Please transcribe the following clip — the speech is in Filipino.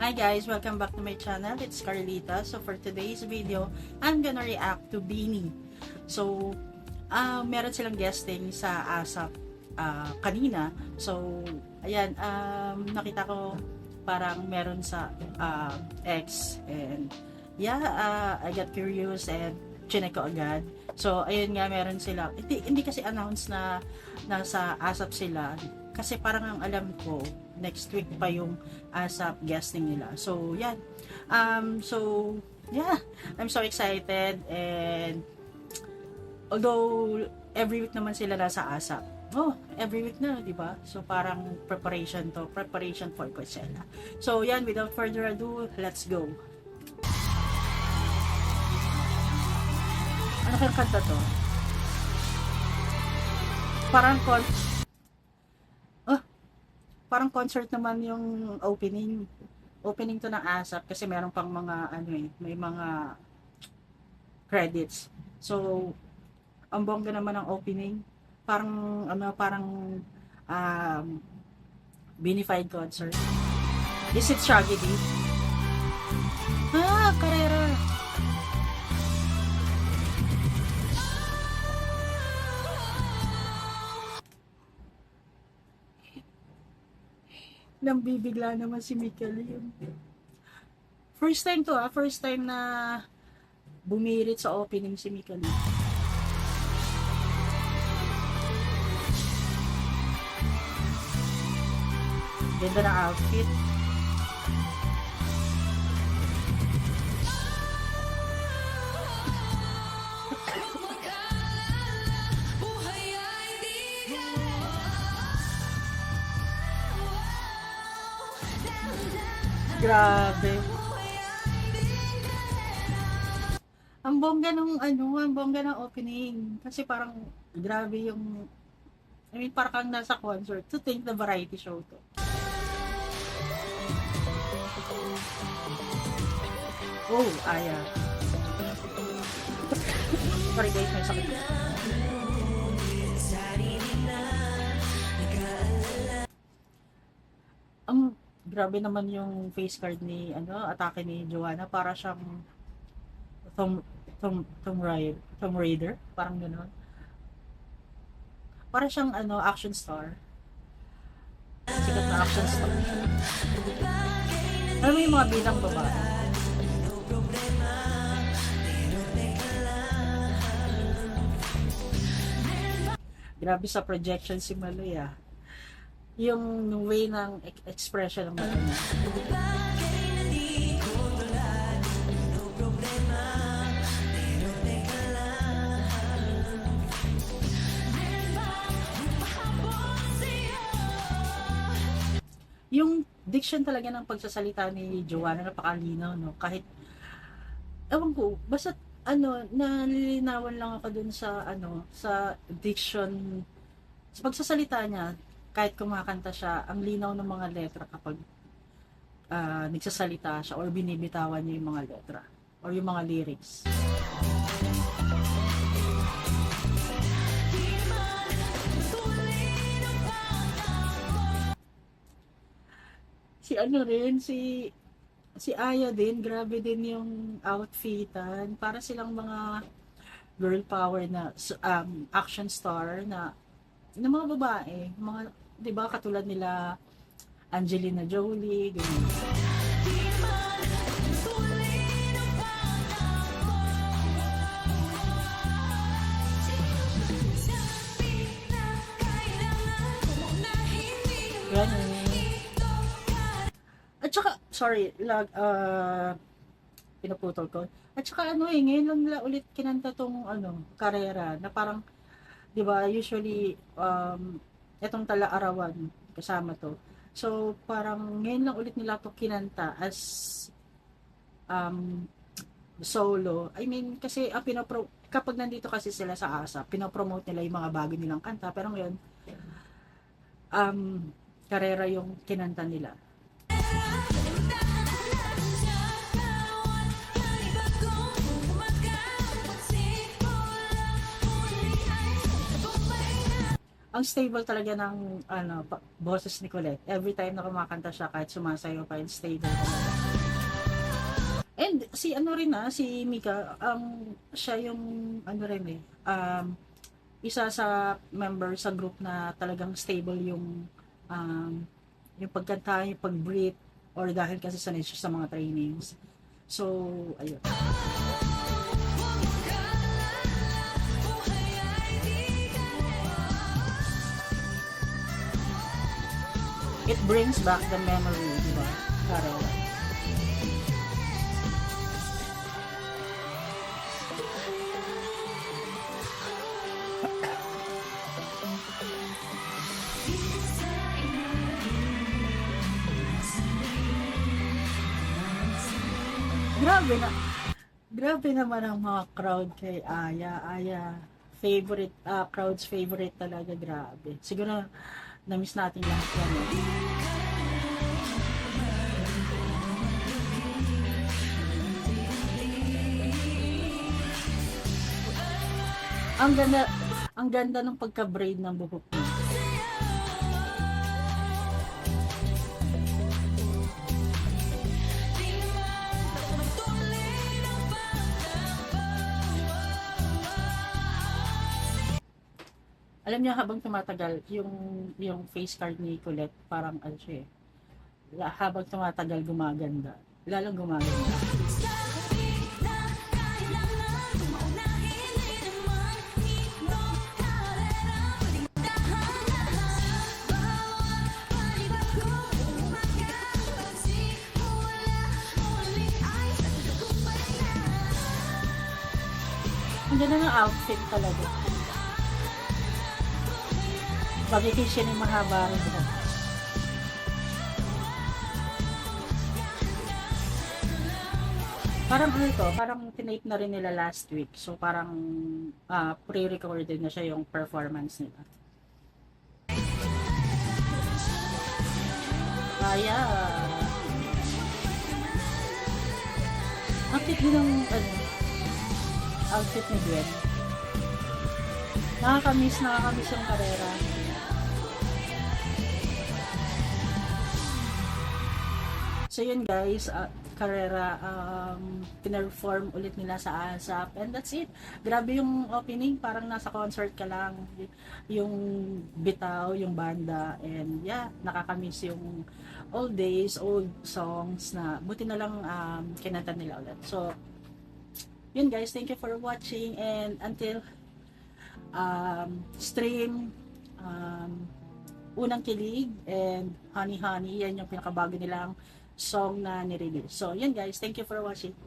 Hi guys, welcome back to my channel. It's Carlita. So for today's video, I'm gonna react to BINI. So, meron silang guesting sa ASAP kanina. So, ayan, nakita ko parang meron sa X. And yeah, I got curious and chinek ko agad. So, ayun nga, meron sila. Hindi kasi announce na nasa ASAP sila. Kasi parang ang alam ko, next week pa yung ASAP guesting nila. So, yan. So, yeah. I'm so excited. And, although, every week naman sila nasa ASAP. Oh, every week na, di ba? So, parang preparation to. Preparation for Coachella. So, yan. Without further ado, let's go. Ano kayang kanta to? Parang concert naman yung opening to ng ASAP kasi meron pang mga may mga credits. So ang bongga naman ng opening, parang binified concert. Is it Shaggy D? Carrera. Nambibigla naman si Mikel yun. First time to first time na bumirit sa opening si Mikel. Ganda ng outfit. Grabe. Ang bongga ng opening. Kasi parang grabe yung parang kang nasa concert. To think na variety show to. Oh, Aya. Sorry guys, may sakit. Grabe naman yung face card ni atake ni Joanna, para siyang Tomb Raider, parang gano'n. Para siyang action star. Sikat na action star. Alam mo yung mga bidang babae. Grabe sa projection si Maloy yung way ng expression ng mata niya. Yung diction talaga ng pagsasalita ni Joanna, napakalinaw, no? Kahit, ewan ko, basta, nalilinawan lang ako dun sa, sa diction, sa pagsasalita niya. Kahit kumakanta siya, ang linaw ng mga letra kapag nagsasalita siya or binibitawan niya yung mga letra or yung mga lyrics. Si Aya din, grabe din yung outfitan. Para silang mga girl power na action star na ng mga babae, mga 'di ba, katulad nila Angelina Jolie, ganyan. At saka, sorry, pinaputol ko. At saka ngayon lang nila ulit kinanta tong Carrera, na parang 'di ba, usually etong Tala-Arawan kasama to. So parang ngayon lang ulit nila to kinanta as solo. I mean, kasi kapag nandito kasi sila sa ASAP, pinopromote nila yung mga bago nilang kanta, pero ngayon Carrera yung kinanta nila. ang stable talaga ng boses ni Colette. Every time na kumakanta siya, kahit sumasayaw pa, stable talaga. And si ano rin si Mika, siya yung ano rin isa sa member sa group na talagang stable yung pagkanta, yung pag-breathe, or dahil kasi sanay siya sa mga trainings. So, ayun. It brings back the memory, di ba? Parang grabe na. Grabe naman ang mga crowd kay Aya. Aya, favorite, crowd's favorite talaga, grabe. Siguro, na-miss natin lahat yan. Ang ganda ng pagka-braid ng buhok niya. Alam niya, habang tumatagal yung face card ni Colette, parang ano siya habang tumatagal gumaganda, lalong gumaganda. Ang ganda ng outfit talaga. Bagay siya ng mahaba rin. Parang ano ito, parang tinape na rin nila last week. So parang pre-recorded na siya yung performance nila. Kaya ang cute din ng outfit ni Gwen. Nakakamiss yung karera. So yun guys, karera, pinerform ulit nila sa ASAP, and that's it. Grabe yung opening, parang nasa concert ka lang, yung bitaw, yung banda, and yeah, nakakamiss yung old days, old songs na buti na lang kinanta nila ulit. So yun guys, thank you for watching, and until stream, Unang Kilig and Honey Honey, yan yung pinakabago nilang song na nirelease. So, yun guys. Thank you for watching.